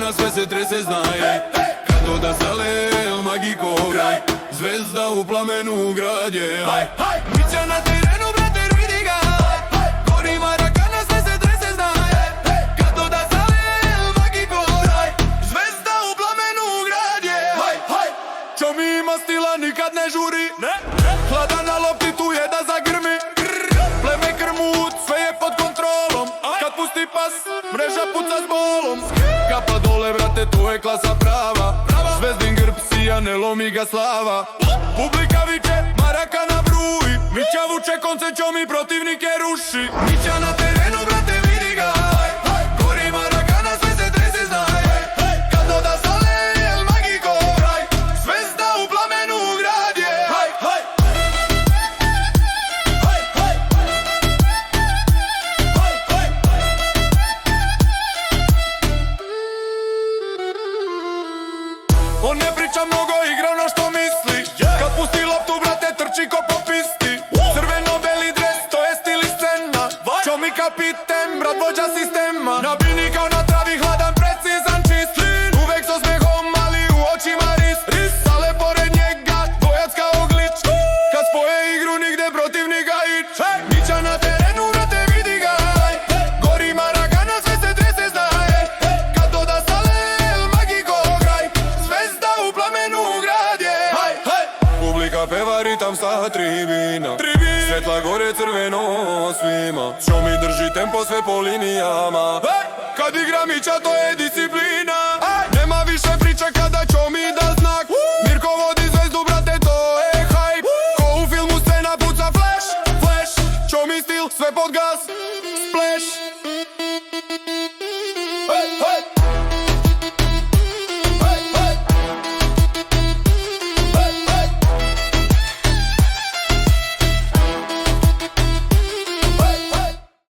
Marakana sve se trese znaje. Kad doda sale, magiko graj. Zvezda u plamenu gradje. Mića na terenu, brate, vidi ga. Gori Marakana sve se trese znaje. Kad doda sale, magiko graj. Zvezda u plamenu gradje. Čomi ima stila, nikad ne žuri. Hlada na lopti, tu je da zagrmi. Pleme krmut, sve je pod kontrolom. Kad pusti pas, mreža puca s bolom. Kapa dole, brate, to je klasa prava. Zvezdin grb sija, ne lomi ga slava. Publika viče, Marakana bruji. Mića vuče konce, čomi protivnike ruši. Mića na terenu, brate, vidi ga. Gori Marakana, sve se trese znaje. Kad doda sale, el magiko raj. Zvezda u plamenu gradje. On ne priča mnogo, igra ono što misli. Kad pusti loptu, brate, trči ko po pisti. Crveno-beli dres, to je stil i scena. Čomi kapiten, brat vođa sistema. Na bini kao na travi, hladan, precizan, čist. Uvek s osmehom, ali u očima ris. Sale pored njega, dvojac kao glič. Kad spoje igru, nigde protivnika ić. Mića na terenu, brate, vidi ga. Gori Marakana, sve se trese znaje. Kad doda sale, el magiko graj. Zvezda u plamenu gradje. Publika peva ritam sa tribina. Svetla gore, crveno svima. Čomi drži tempo sve po linijama. Kad igra Mića, to je disciplina. Nema više priča kada čomi da znak. Mirko vodi zvezdu, brate, to je hype. Ko u filmu scena puca flash. Čomi stil, sve pod gas.